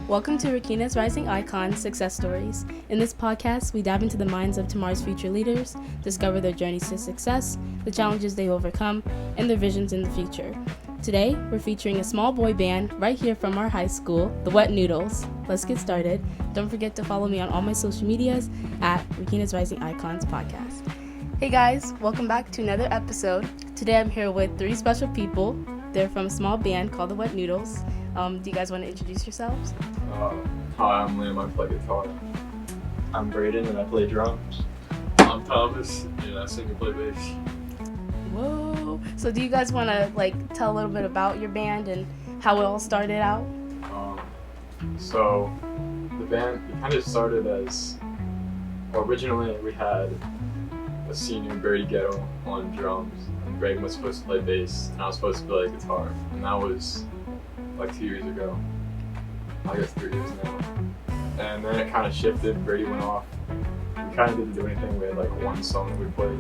Welcome to Rakina's Rising Icons Success Stories. In this podcast, we dive into the minds of tomorrow's future leaders, discover their journeys to success, the challenges they overcome, and their visions in the future. Today, we're featuring a small boy band right here from our high school, the Wet Noodles. Let's get started. Don't forget to follow me on all my social medias at Rakina's Rising Icons Podcast. Hey guys, welcome back to another episode. Today I'm here with three special people. They're from a small band called the Wet Noodles. Do you guys want to introduce yourselves? Hi, I'm Liam. I play guitar. I'm Braden and I play drums. I'm Thomas and I sing and play bass. Whoa! So do you guys want to tell a little bit about your band and how it all started out? So the band kind of started as, originally we had a senior Brady Ghetto on drums and Braden was supposed to play bass and I was supposed to play guitar, and that was like 2 years ago. I guess 3 years now. And then it kind of shifted. Brady went off. We kind of didn't do anything. We had like one song we played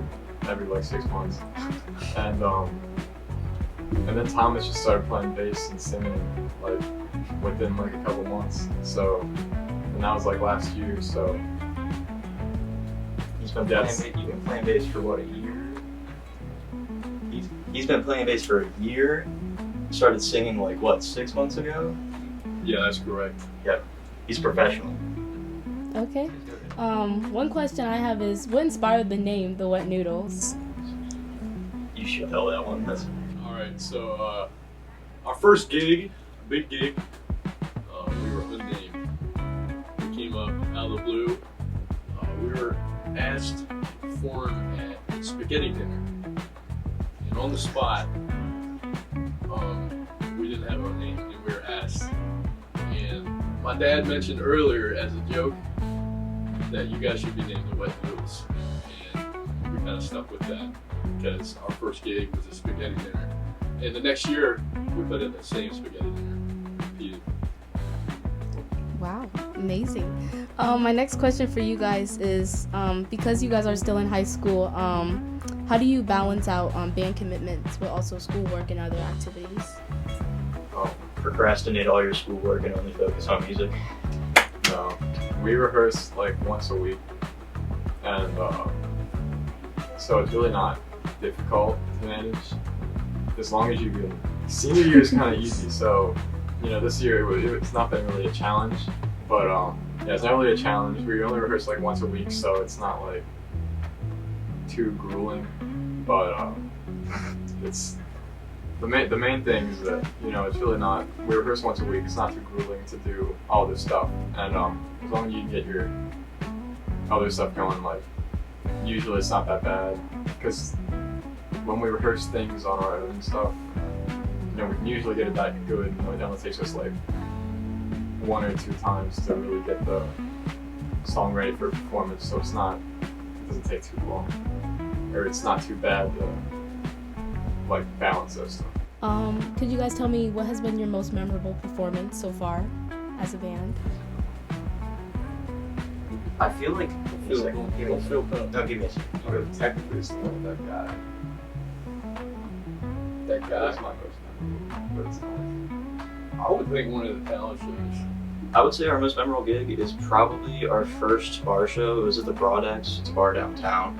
every 6 months. And then Thomas just started playing bass and singing within a couple months. So, and that was last year. So you've been playing bass for what, a year? He's been playing bass for a year. Started singing 6 months ago? Yeah, that's correct. Yep. He's professional. Okay. One question I have is, what inspired the name, the Wet Noodles? You should know that one. Alright, so our first gig, big gig, we were unnamed. We came up out of the blue. We were asked to perform at a spaghetti dinner. And on the spot, we didn't have our name and we were asked. And my dad mentioned earlier as a joke that you guys should be named the Wet Noodles. And we kind of stuck with that because our first gig was a spaghetti dinner. And the next year, we put in the same spaghetti dinner. Repeated. Wow, amazing. My next question for you guys is, because you guys are still in high school, how do you balance out band commitments with also schoolwork and other activities? Procrastinate all your schoolwork and only focus on music. No, we rehearse once a week, and so it's really not difficult to manage as long as you can. Senior year is kind of easy, so this year it's not been really a challenge, but yeah, it's not really a challenge. We only rehearse once a week, so it's not too grueling, but it's the main thing is that it's really not. We rehearse once a week. It's not too grueling to do all this stuff, and as long as you can get your other stuff going, usually it's not that bad. Because when we rehearse things on our own stuff, we can usually get it that good. It only takes us 1 or 2 times to really get the song ready for performance. So it doesn't take too long, or it's not too bad to balance those stuff. Could you guys tell me what has been your most memorable performance so far as a band? I feel like... Don't feel bad. No, give me a second. Technically, it's not that guy. That guy's my most memorable, but it's not. I would think one of the talent shows. I would say our most memorable gig is probably our first bar show. It was at the Broadex. It's a bar downtown.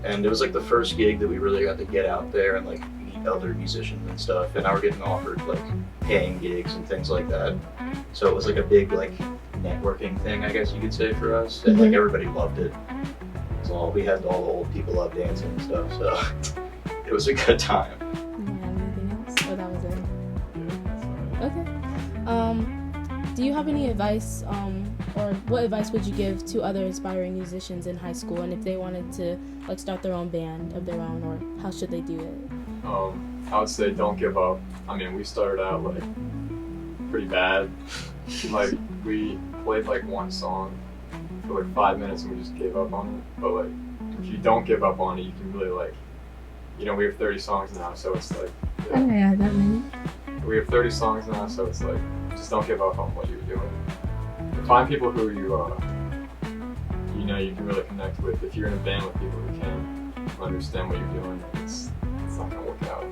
And it was the first gig that we really got to get out there and meet other musicians and stuff. And now we're getting offered paying gigs and things like that. So it was a big networking thing, I guess you could say, for us. And everybody loved it. So we had all the old people up dancing and stuff. So it was a good time. Do you have anything else? Or that was it? Yeah, that's Okay. Do you have any advice, or what advice would you give to other aspiring musicians in high school, and if they wanted to start their own band of their own, or how should they do it? I would say don't give up. I mean, we started out pretty bad. We played one song for 5 minutes and we just gave up on it. But if you don't give up on it, you can really we have 30 songs now, so it's Yeah, that many. We have 30 songs now, so it's just don't give up on what you're doing. Find people who you can really connect with. If you're in a band with people who can understand what you're doing, it's not gonna work out.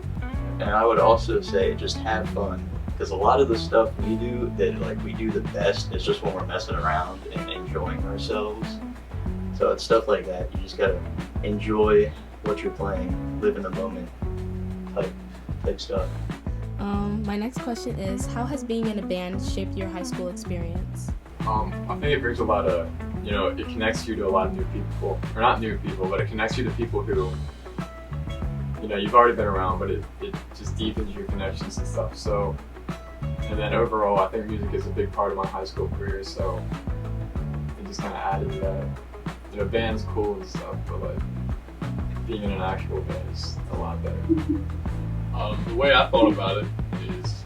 And I would also say just have fun. because a lot of the stuff we do that like we do the best is just when we're messing around and enjoying ourselves. So it's stuff like that. You just gotta enjoy what you're playing, live in the moment, type stuff. My next question is, how has being in a band shaped your high school experience? I think it brings a lot of, it connects you to a lot of new people, or not new people, but it connects you to people who, you've already been around, but it just deepens your connections and stuff. So, and then overall, I think music is a big part of my high school career, so it just kind of added to that. Band's cool and stuff, but like being in an actual band is a lot better. The way I thought about it is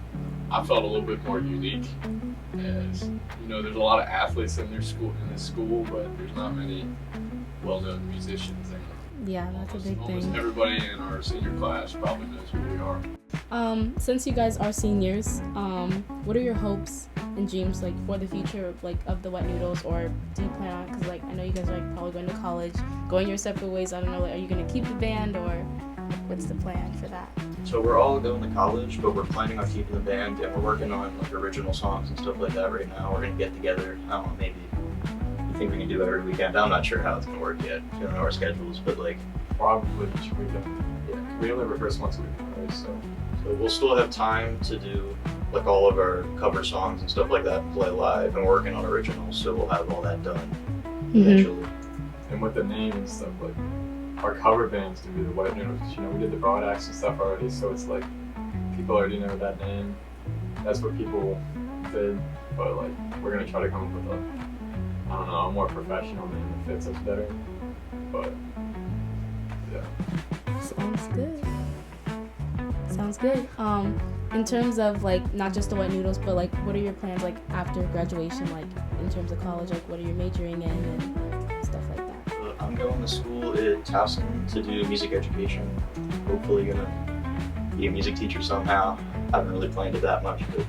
I felt a little bit more unique, as there's a lot of athletes in this school, but there's not many well-known musicians. Yeah, that's a big Almost thing. everybody in our senior class probably knows who we are. Since you guys are seniors, what are your hopes and dreams like for the future of the Wet Noodles, or do you plan on, because I know you guys are probably going to college, going your separate ways. I don't know, are you going to keep the band, or what's the plan for that? So we're all going to college, but we're planning on keeping the band, and we're working on like original songs and stuff like that right now. We're gonna get together. I don't know, maybe I think we can do it every weekend. I'm not sure how it's gonna work yet. We don't know our schedules, but like Probably each weekend. Yeah, we only rehearse once a week, right? So we'll still have time to do like all of our cover songs and stuff like that and play live, and we're working on originals, so we'll have all that done eventually. and with the name and stuff, like our cover band's gonna be the Wet Noodles. We did the broad acts and stuff already, so it's like people already know that name. That's what people did, but like we're gonna try to come up with a more professional name that fits us better. But yeah. Sounds good. In terms of like not just the Wet Noodles, but like what are your plans like after graduation, like in terms of college, like what are you majoring in and stuff like that? I'm going to school at Towson to do music education. Hopefully gonna be a music teacher somehow. I haven't really planned it that much, but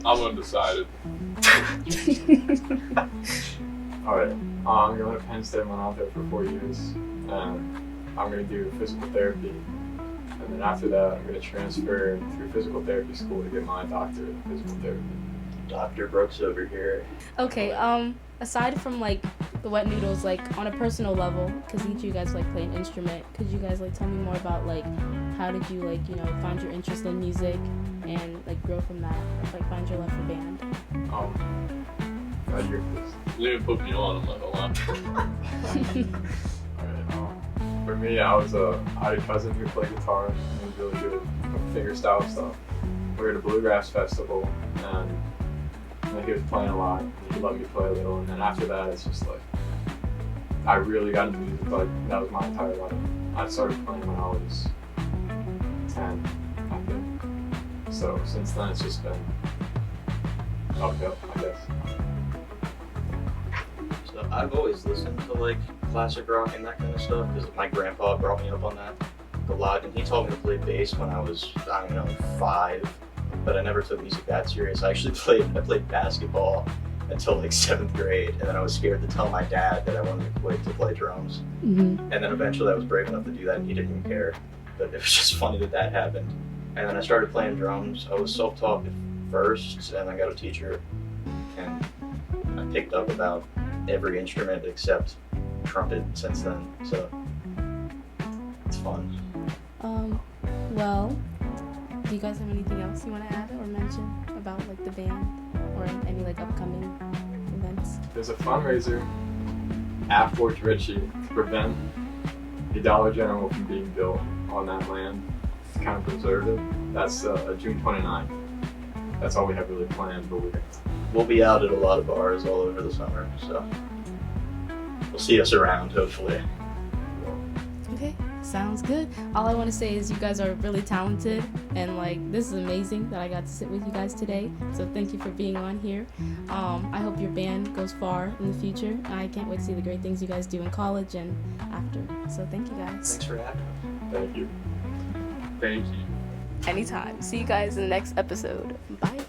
I'm undecided. Alright, I'm going to Penn State. I'm out there for 4 years, and I'm going to do physical therapy. And then after that, I'm going to transfer through physical therapy school to get my doctorate in physical therapy. Dr. Brooks over here. Okay, aside from like the Wet Noodles, like on a personal level, because each of you guys like play an instrument, could you guys like tell me more about like how did you like find your interest in music and like grow from that, like find your love for band? You're first. Liam put me on, I'm not gonna lie. Alright, for me, I had a cousin who played guitar and he was really good at fingerstyle stuff. We were at a bluegrass festival, and he was playing a lot. He let me play a little, and then after that, it's just like I really got into music. Like that was my entire life. I started playing when I was 10, I think. So since then, it's just been uphill, I guess. So I've always listened to like classic rock and that kind of stuff because my grandpa brought me up on that a lot, and he taught me to play bass when I was 5. But I never took music that serious. I played basketball until like 7th grade, and then I was scared to tell my dad that I wanted to play drums. Mm-hmm. And then eventually I was brave enough to do that, and he didn't even care. But it was just funny that happened. And then I started playing drums. I was self-taught at first, and I got a teacher, and I picked up about every instrument except trumpet since then. So it's fun. Well, do you guys have anything else you want to add or mention about like the band or any like upcoming events? There's a fundraiser at Fort Ritchie to prevent a Dollar General from being built on that land to kind of preserve it. That's June 29th. That's all we have really planned, but We'll be out at a lot of bars all over the summer, so you'll see us around, hopefully. Okay, sounds good. All I want to say is you guys are really talented, and like this is amazing that I got to sit with you guys today. So thank you for being on here. I hope your band goes far in the future. I can't wait to see the great things you guys do in college and after. So thank you guys. Thanks for having us. Thank you. Thank you. Anytime. See you guys in the next episode. Bye.